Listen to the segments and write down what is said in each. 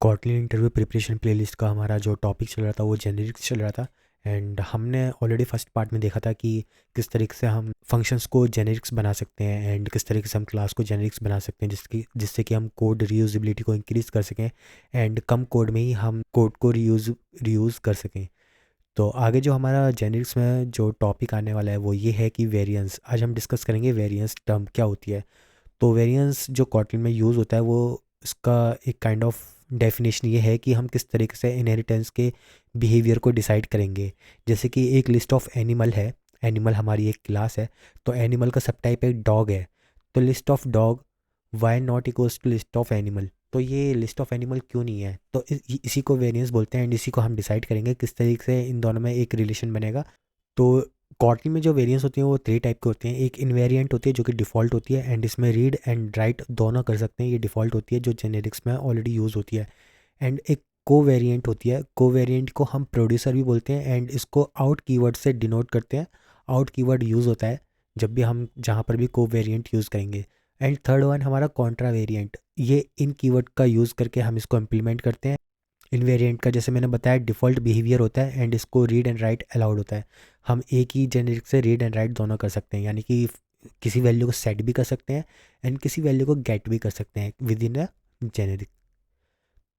Kotlin interview preparation playlist का हमारा जो टॉपिक चल रहा था वो जेनेरिक्स चल रहा था। एंड हमने ऑलरेडी फर्स्ट पार्ट में देखा था कि किस तरीके से हम फंक्शंस को जेनेरिक्स बना सकते हैं एंड किस तरीके से हम क्लास को जेनेरिक्स बना सकते हैं जिससे कि हम कोड रीयूजेबिलिटी को इंक्रीज़ कर सकें एंड कम कोड में ही हम कोड को रीयूज़ कर सकें। तो आगे जो हमारा जेनेरिक्स में जो टॉपिक आने वाला है वो ये है कि वेरिएंस। आज हम डिस्कस करेंगे वेरिएंस टर्म क्या होती है। तो वेरिएंस जो कॉटलिन में यूज़ होता है वो इसका एक काइंड ऑफ डेफिनेशन ये है कि हम किस तरीके से इनहेरिटेंस के बिहेवियर को डिसाइड करेंगे। जैसे कि एक लिस्ट ऑफ एनिमल है, एनिमल हमारी एक क्लास है, तो एनिमल का सब टाइप एक डॉग है, तो list of dog why not equals to list of animal. तो ये लिस्ट ऑफ एनिमल क्यों नहीं है, तो इसी को वेरिएंस बोलते हैं एंड इसी को हम डिसाइड करेंगे किस तरीके से इन दोनों में एक रिलेशन बनेगा। तो कॉटलिन में जो वेरिएंस होती हैं वो 3 टाइप के होते हैं। एक इनवेरिएंट होती है जो कि डिफ़ॉल्ट होती है एंड इसमें रीड एंड राइट दोनों कर सकते हैं, ये डिफ़ॉल्ट होती है जो जेनेरिक्स में ऑलरेडी यूज़ होती है। एंड एक कोवेरिएंट होती है, कोवेरिएंट को हम प्रोड्यूसर भी बोलते हैं एंड इसको आउट कीवर्ड से डिनोट करते हैं। आउट कीवर्ड यूज़ होता है जब भी हम जहाँ पर भी कोवेरिएंट यूज़ करेंगे। एंड थर्ड वन हमारा कॉन्ट्रा वेरिएंट, ये इन कीवर्ड का यूज़ करके हम इसको इम्प्लीमेंट करते हैं। इनवेरिएंट का जैसे मैंने बताया डिफ़ॉल्ट बिहेवियर होता है एंड इसको रीड एंड राइट अलाउड होता है। हम एक ही जेनेरिक से रीड एंड राइट दोनों कर सकते हैं, यानी कि किसी वैल्यू को सेट भी कर सकते हैं एंड किसी वैल्यू को गेट भी कर सकते हैं विद इन अ जेनेरिक।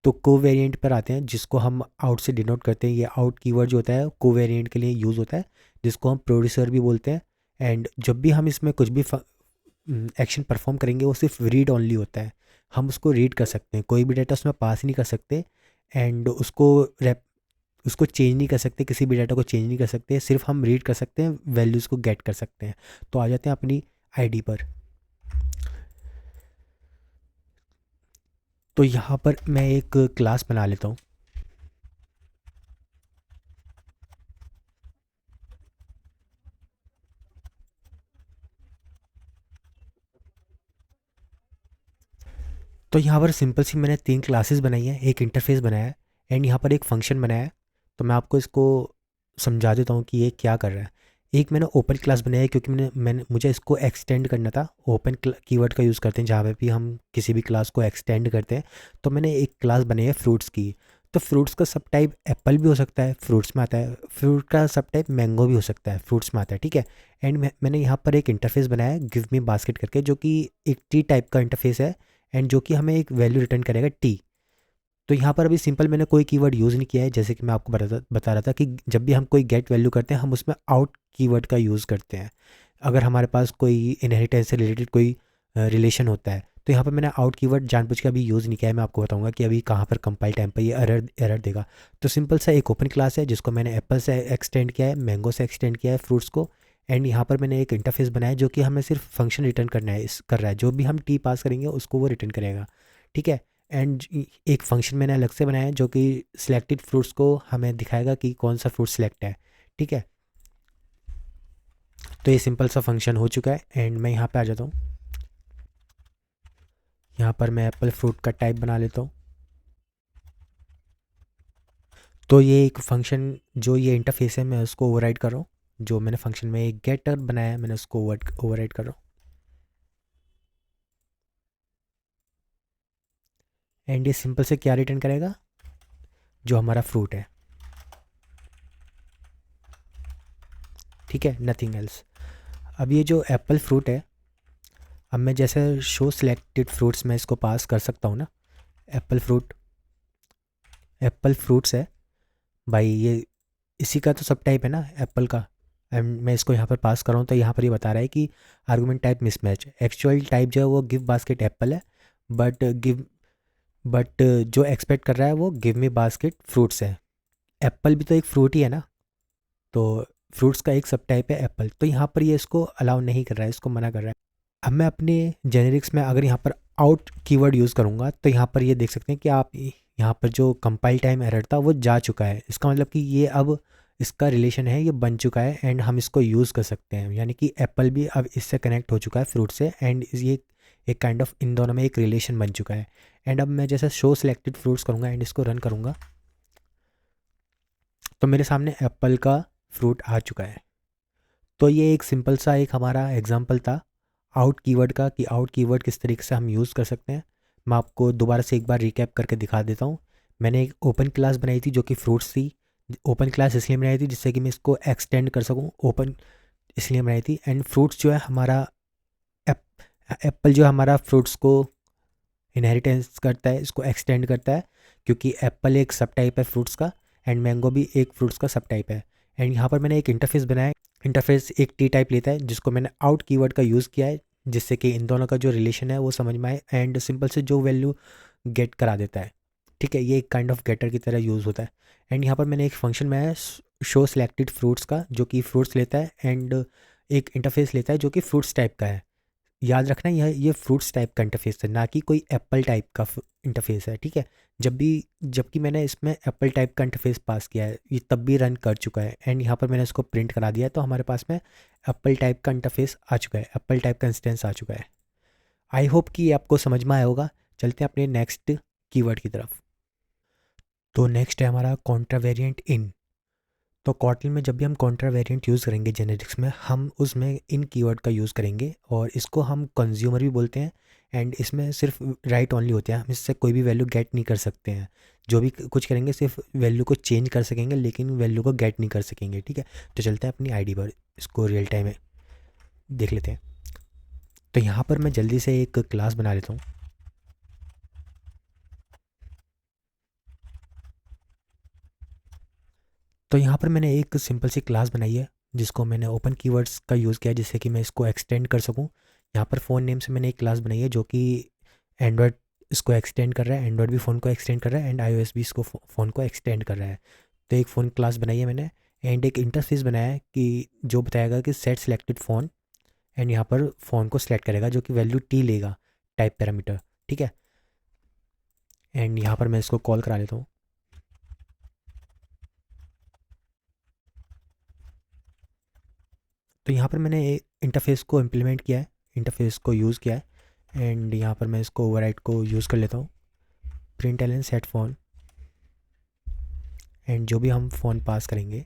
तो कोवेरिएंट पर आते हैं जिसको हम आउट से डिनोट करते हैं। ये आउट कीवर्ड जो होता है कोवेरिएंट के लिए यूज़ होता है, जिसको हम प्रोड्यूसर भी बोलते हैं। एंड जब भी हम इसमें कुछ भी एक्शन परफॉर्म करेंगे वो सिर्फ रीड ओनली होता है, हम उसको रीड कर सकते हैं, कोई भी डाटा उसमें पास नहीं कर सकते एंड उसको चेंज नहीं कर सकते, किसी भी डाटा को चेंज नहीं कर सकते, सिर्फ हम रीड कर सकते हैं, वैल्यूज़ को गेट कर सकते हैं। तो आ जाते हैं अपनी आईडी पर। तो यहाँ पर मैं एक क्लास बना लेता हूँ। तो यहाँ पर सिंपल सी मैंने 3 क्लासेस बनाई है, एक इंटरफेस बनाया है एंड यहाँ पर एक फंक्शन बनाया है। तो मैं आपको इसको समझा देता हूँ कि ये क्या कर रहा है। एक मैंने ओपन क्लास बनाया है क्योंकि मुझे इसको एक्सटेंड करना था। ओपन कीवर्ड का यूज़ करते हैं जहाँ पे भी हम किसी भी क्लास को एक्सटेंड करते हैं। तो मैंने एक क्लास बनाई है फ्रूट्स की। तो फ्रूट्स का सब टाइप एप्पल भी हो सकता है, फ्रूट्स में आता है। फ्रूट का सब टाइप मैंगो भी हो सकता है, फ्रूट्स में आता है, ठीक है। एंड मैंने यहाँ पर एक इंटरफेस बनाया है गिव मी बास्केट करके, जो कि एक टी टाइप का इंटरफेस है एंड जो कि हमें एक वैल्यू रिटर्न करेगा टी। तो यहाँ पर अभी सिंपल मैंने कोई कीवर्ड यूज़ नहीं किया है, जैसे कि मैं आपको बता रहा था कि जब भी हम कोई गेट वैल्यू करते हैं हम उसमें आउट कीवर्ड का यूज़ करते हैं। अगर हमारे पास कोई इनहेरिटेंस से रिलेटेड कोई रिलेशन होता है तो यहाँ पर मैंने आउट कीवर्ड जानबूझ के अभी यूज़ नहीं किया है। मैं आपको बताऊंगा कि अभी कहाँ पर कंपाइल टाइम पर ये एरर देगा। तो सिंपल सा एक ओपन क्लास है जिसको मैंने एप्पल से एक्सटेंड किया है, मैंगो से एक्सटेंड किया है फ्रूट्स को। एंड यहाँ पर मैंने एक इंटरफेस बनाया है जो कि हमें सिर्फ फंक्शन रिटर्न करना है, कर रहा है, जो भी हम टी पास करेंगे उसको वो रिटर्न करेगा, ठीक है। एंड एक फंक्शन मैंने अलग से बनाया है जो कि सिलेक्टेड फ्रूट्स को हमें दिखाएगा कि कौन सा फ्रूट सिलेक्ट है, ठीक है। तो ये सिंपल सा फंक्शन हो चुका है एंड मैं यहाँ पे आ जाता हूँ। यहाँ पर मैं एप्पल फ्रूट का टाइप बना लेता हूँ। तो ये एक फंक्शन जो ये इंटरफेस है मैं उसको ओवरराइड कर रहा हूँ। जो मैंने फंक्शन में एक गेटर बनाया है मैंने उसको ओवरराइड कर रहा हूँ। एंड ये सिंपल से क्या रिटर्न करेगा, जो हमारा फ्रूट है, ठीक है, नथिंग एल्स। अब ये जो एप्पल फ्रूट है, अब मैं जैसे शो सिलेक्टेड फ्रूट्स में इसको पास कर सकता हूँ ना। एप्पल फ्रूट्स है भाई, ये इसी का तो सब टाइप है ना एप्पल का। एंड मैं इसको यहाँ पर पास कर रहा हूँ तो यहाँ पर ये बता रहा है कि argument type mismatch. Actual type जो है वो गिव बास्केट एप्पल है, बट जो एक्सपेक्ट कर रहा है वो गिव मी बास्केट फ्रूट्स है। एप्पल भी तो एक फ्रूट ही है ना, तो फ्रूट्स का एक सब टाइप है एप्पल। तो यहाँ पर ये इसको अलाउ नहीं कर रहा है, इसको मना कर रहा है। अब मैं अपने जेनेरिक्स में अगर यहाँ पर आउट कीवर्ड यूज़ करूँगा तो यहाँ पर ये देख सकते हैं कि आप यहाँ पर जो कंपाइल टाइम एरर था वो जा चुका है। इसका मतलब कि ये अब इसका रिलेशन है, ये बन चुका है एंड हम इसको यूज़ कर सकते हैं, यानी कि एप्पल भी अब इससे कनेक्ट हो चुका है फ्रूट से एंड ये एक काइंड ऑफ इन दोनों में एक रिलेशन बन चुका है। एंड अब मैं जैसे शो सिलेक्टेड फ्रूट्स करूँगा एंड इसको रन करूँगा तो मेरे सामने एप्पल का फ्रूट आ चुका है। तो ये एक सिंपल सा एक हमारा एग्जांपल था आउट कीवर्ड का, कि आउट कीवर्ड किस तरीके से हम यूज़ कर सकते हैं। मैं आपको दोबारा से एक बार रिकैप करके दिखा देता हूँ मैंने एक ओपन क्लास बनाई थी जो कि फ्रूट्स थी। ओपन क्लास इसलिए बनाई थी जिससे कि मैं इसको एक्सटेंड कर सकूँ, ओपन इसलिए बनाई थी। एंड फ्रूट्स जो है हमारा एप एप्पल जो है हमारा फ्रूट्स को इनहेरिटेंस करता है, इसको एक्सटेंड करता है, क्योंकि एप्पल एक सब टाइप है फ्रूट्स का एंड मैंगो भी एक फ्रूट्स का सब टाइप है। एंड यहाँ पर मैंने एक इंटरफेस बनाया। इंटरफेस एक टी टाइप लेता है जिसको मैंने आउट कीवर्ड का यूज़ किया है, जिससे कि इन दोनों का जो रिलेशन है वो समझ में आए एंड सिंपल से जो वैल्यू गेट करा देता है। ठीक है, ये एक काइंड ऑफ गेटर की तरह यूज़ होता है। एंड यहाँ पर मैंने एक फंक्शन बनाया है शो सिलेक्टेड फ्रूट्स का, जो कि फ्रूट्स लेता है एंड एक इंटरफेस लेता है जो कि फ्रूट्स टाइप का है। याद रखना ये फ्रूट्स टाइप का इंटरफेस है, ना कि कोई एप्पल टाइप का इंटरफेस है। ठीक है, जबकि मैंने इसमें एप्पल टाइप का इंटरफेस पास किया है, ये तब भी रन कर चुका है एंड यहाँ पर मैंने इसको प्रिंट करा दिया है, तो हमारे पास में एप्पल टाइप का इंटरफेस आ चुका है, एप्पल टाइप का इंस्टेंस आ चुका है। आई होप कि ये आपको समझ में आया होगा। चलते हैं अपने नेक्स्ट कीवर्ड की तरफ। तो नेक्स्ट है हमारा कॉन्ट्रावेरिएंट इन। तो कॉटल में जब भी हम कॉन्ट्रावेरिएंट यूज़ करेंगे जेनेरिक्स में, हम उसमें इन कीवर्ड का यूज़ करेंगे और इसको हम कंज्यूमर भी बोलते हैं। एंड इसमें सिर्फ राइट ओनली होते हैं, हम इससे कोई भी वैल्यू गेट नहीं कर सकते हैं। जो भी कुछ करेंगे सिर्फ वैल्यू को चेंज कर सकेंगे, लेकिन वैल्यू को गेट नहीं कर सकेंगे। ठीक है, तो चलते हैं अपनी आईडी पर, इसको रियल टाइम में देख लेते हैं। तो यहाँ पर मैं जल्दी से एक क्लास बना लेता हूँ। तो यहाँ पर मैंने एक सिंपल सी क्लास बनाई है जिसको मैंने ओपन कीवर्ड्स का यूज़ किया है, जिससे कि मैं इसको एक्सटेंड कर सकूँ। यहाँ पर फ़ोन नेम से मैंने एक क्लास बनाई है जो कि एंड्रॉयड इसको एक्सटेंड कर रहा है, एंड्रॉयड भी फ़ोन को एक्सटेंड कर रहा है एंड iOS भी इसको फ़ोन को एक्सटेंड कर रहा है। तो एक फ़ोन क्लास बनाई है मैंने एंड एक इंटरफेस बनाया है कि जो बताएगा कि सेट सिलेक्टेड फ़ोन, एंड यहाँ पर फ़ोन को सिलेक्ट करेगा जो कि वैल्यू टी लेगा, टाइप पैरामीटर। ठीक है, एंड यहाँ पर मैं इसको कॉल करा लेता हूँ। तो यहाँ पर मैंने इंटरफेस को इम्प्लीमेंट किया है, इंटरफेस को यूज़ किया है एंड यहाँ पर मैं इसको ओवरराइड को यूज़ कर लेता हूँ। प्रिंट एलन सेट फ़ोन, एंड जो भी हम फ़ोन पास करेंगे,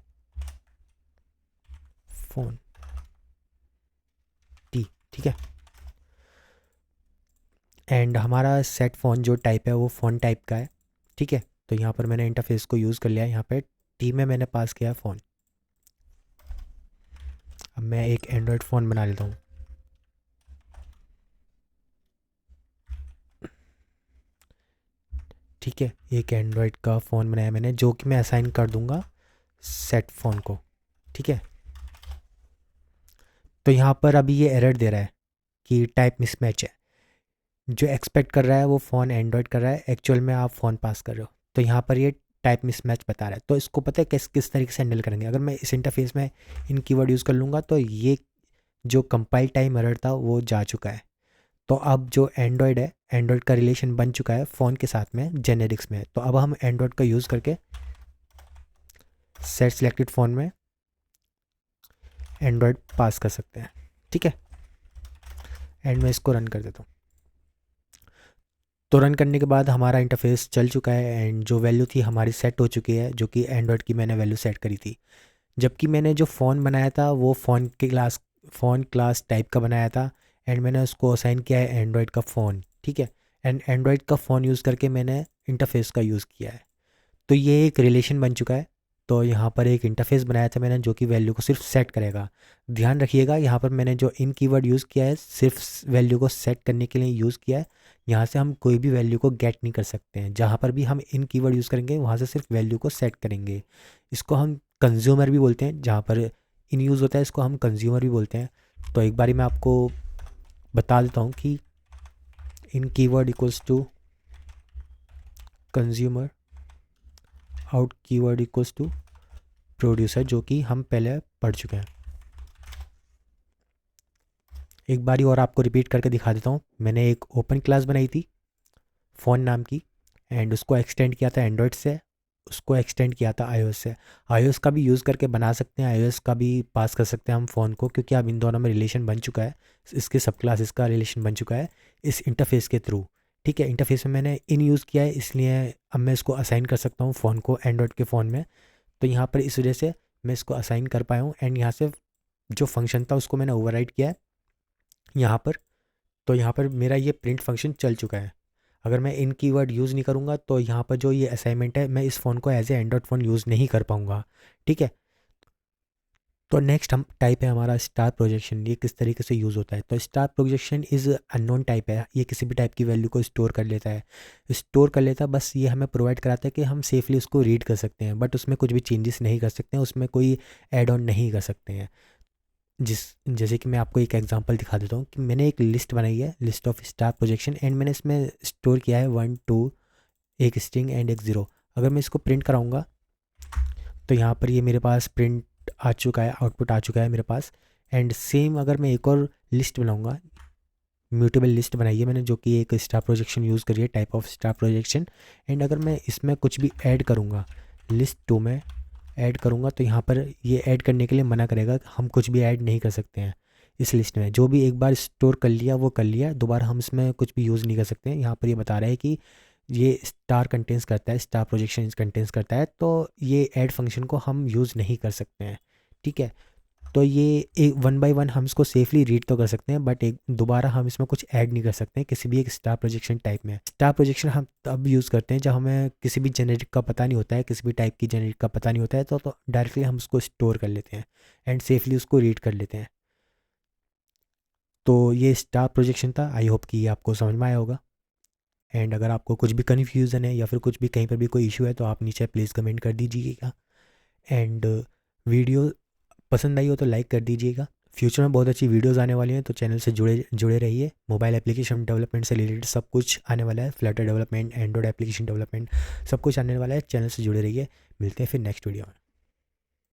फ़ोन टी। ठीक है, एंड हमारा सेट फ़ोन जो टाइप है वो फ़ोन टाइप का है। ठीक है, तो यहाँ पर मैंने इंटरफेस को यूज़ कर लिया है, यहाँ पे टी में मैंने पास किया है फ़ोन। अब मैं एक एंड्रॉयड फ़ोन बना लेता हूँ। ठीक है, एक एंड्रॉयड का फ़ोन बनाया मैंने जो कि मैं असाइन कर दूंगा सेट फ़ोन को। ठीक है, तो यहाँ पर अभी ये एरर दे रहा है कि टाइप मिसमैच है, जो एक्सपेक्ट कर रहा है वो फ़ोन एंड्रॉयड कर रहा है, एक्चुअल में आप फ़ोन पास कर रहे हो। तो यहाँ पर ये टाइप मिसमैच बता रहा है। तो इसको पता है किस किस तरीके से हैंडल करेंगे। अगर मैं इस इंटरफेस में इन कीवर्ड यूज़ कर लूँगा तो ये जो कंपाइल टाइम एरर था वो जा चुका है। तो अब जो एंड्रॉयड है, एंड्रॉयड का रिलेशन बन चुका है फ़ोन के साथ में जेनेरिक्स में। तो अब हम एंड्रॉयड का यूज़ करके सेट सिलेक्टेड फ़ोन में एंड्रॉयड पास कर सकते हैं। ठीक है, एंड मैं इसको रन कर देता हूँ। तो रन करने के बाद हमारा इंटरफेस चल चुका है एंड जो वैल्यू थी हमारी सेट हो चुकी है, जो कि एंड्रॉयड की मैंने वैल्यू सेट करी थी। जबकि मैंने जो फ़ोन बनाया था वो फ़ोन क्लास टाइप का बनाया था एंड मैंने उसको असाइन किया है एंड्रॉयड का फ़ोन। ठीक है, एंड एंड्रॉयड का फ़ोन यूज़ करके मैंने इंटरफेस का यूज़ किया है। तो ये एक रिलेशन बन चुका है। तो यहाँ पर एक इंटरफेस बनाया था मैंने जो कि वैल्यू को सिर्फ सेट करेगा। ध्यान रखिएगा, यहाँ पर मैंने जो इन कीवर्ड यूज़ किया है सिर्फ वैल्यू को सेट करने के लिए यूज़ किया है। यहाँ से हम कोई भी वैल्यू को गेट नहीं कर सकते हैं। जहाँ पर भी हम इन कीवर्ड यूज़ करेंगे वहाँ से सिर्फ वैल्यू को सेट करेंगे। इसको हम कंज्यूमर भी बोलते हैं, जहाँ पर इन यूज़ होता है इसको हम कंज्यूमर भी बोलते हैं। तो एक बारी मैं आपको बता देता हूँ कि in keyword equals to consumer, out keyword equals to producer, जो कि हम पहले पढ़ चुके हैं। एक बारी और आपको रिपीट करके दिखा देता हूँ। मैंने एक ओपन क्लास बनाई थी फ़ोन नाम की एंड उसको एक्सटेंड किया था एंड्रॉयड से, उसको एक्सटेंड किया था iOS से। iOS का भी यूज़ करके बना सकते हैं, iOS का भी पास कर सकते हैं हम फ़ोन को, क्योंकि अब इन दोनों में रिलेशन बन चुका है, इसके सब क्लासेस का रिलेशन बन चुका है इस इंटरफेस के थ्रू। ठीक है, इंटरफेस में मैंने इन यूज़ किया है, इसलिए अब मैं इसको असाइन कर सकता हूँ फ़ोन को एंड्रॉयड के फ़ोन में। तो यहाँ पर इस वजह से मैं इसको असाइन कर पाया हूँ एंड यहाँ से जो फंक्शन था उसको मैंने ओवरराइड किया है यहाँ पर। तो यहाँ पर मेरा ये प्रिंट फंक्शन चल चुका है। अगर मैं इन कीवर्ड यूज़ नहीं करूँगा तो यहाँ पर जो ये असाइनमेंट है मैं इस फ़ोन को as a android phone use नहीं कर पाऊँगा। ठीक है। तो नेक्स्ट हम टाइप है हमारा स्टार प्रोजेक्शन। ये किस तरीके से यूज़ होता है? तो star projection is unknown type है। ये किसी भी टाइप की वैल्यू को स्टोर कर लेता है, बस ये हमें प्रोवाइड कराता है कि हम सेफली उसको रीड कर सकते हैं, बट उसमें कुछ भी चेंजेस नहीं कर सकते हैं, उसमें कोई ऐड ऑन नहीं कर सकते हैं। जैसे कि मैं आपको एक एग्जांपल दिखा देता हूँ कि मैंने एक लिस्ट बनाई है, list of star projection, and मैंने इसमें स्टोर किया है 1 2, एक स्ट्रिंग एंड एक ज़ीरो। अगर मैं इसको प्रिंट कराऊंगा तो यहाँ पर ये मेरे पास प्रिंट आ चुका है, आउटपुट आ चुका है मेरे पास। एंड सेम अगर मैं एक और लिस्ट बनाऊंगा, म्यूटेबल लिस्ट बनाई है मैंने, जो कि एक स्टार प्रोजेक्शन यूज़ करी है, type of star projection. And अगर मैं इसमें कुछ भी ऐड करूँगा, लिस्ट 2 में ऐड करूँगा, तो यहाँ पर ये ऐड करने के लिए मना करेगा, हम कुछ भी ऐड नहीं कर सकते हैं इस लिस्ट में। जो भी एक बार स्टोर कर लिया वो कर लिया, दोबारा हम इसमें कुछ भी यूज़ नहीं कर सकते हैं। यहाँ पर ये बता रहा है कि ये स्टार कंटेंस करता है, स्टार प्रोजेक्शन कंटेंस करता है, तो ये ऐड फंक्शन को हम यूज़ नहीं कर सकते हैं। ठीक है। तो ये एक 1 बाय 1 हम इसको सेफली रीड तो कर सकते हैं, बट एक दोबारा हम इसमें कुछ ऐड नहीं कर सकते हैं किसी भी एक स्टार प्रोजेक्शन टाइप में। स्टार प्रोजेक्शन हम तब यूज़ करते हैं जब हमें किसी भी जेनेरिक का पता नहीं होता है, किसी भी टाइप की जेनेरिक का पता नहीं होता है, तो डायरेक्टली हम उसको स्टोर कर लेते हैं एंड सेफली उसको रीड कर लेते हैं। तो ये स्टार प्रोजेक्शन था। आई होप कि ये आपको समझ में आया होगा। एंड अगर आपको कुछ भी कन्फ्यूज़न है या फिर कुछ भी कहीं पर भी कोई इशू है तो आप नीचे प्लीज़ कमेंट कर दीजिएगा। एंड वीडियो पसंद आई हो तो लाइक कर दीजिएगा। फ्यूचर में बहुत अच्छी वीडियोस आने वाली हैं, तो चैनल से जुड़े जुड़े रहिए। मोबाइल एप्लीकेशन डेवलपमेंट से रिलेटेड सब कुछ आने वाला है, Flutter development, Android application development, सब कुछ आने वाला है। चैनल से जुड़े रहिए। मिलते हैं फिर नेक्स्ट वीडियो में।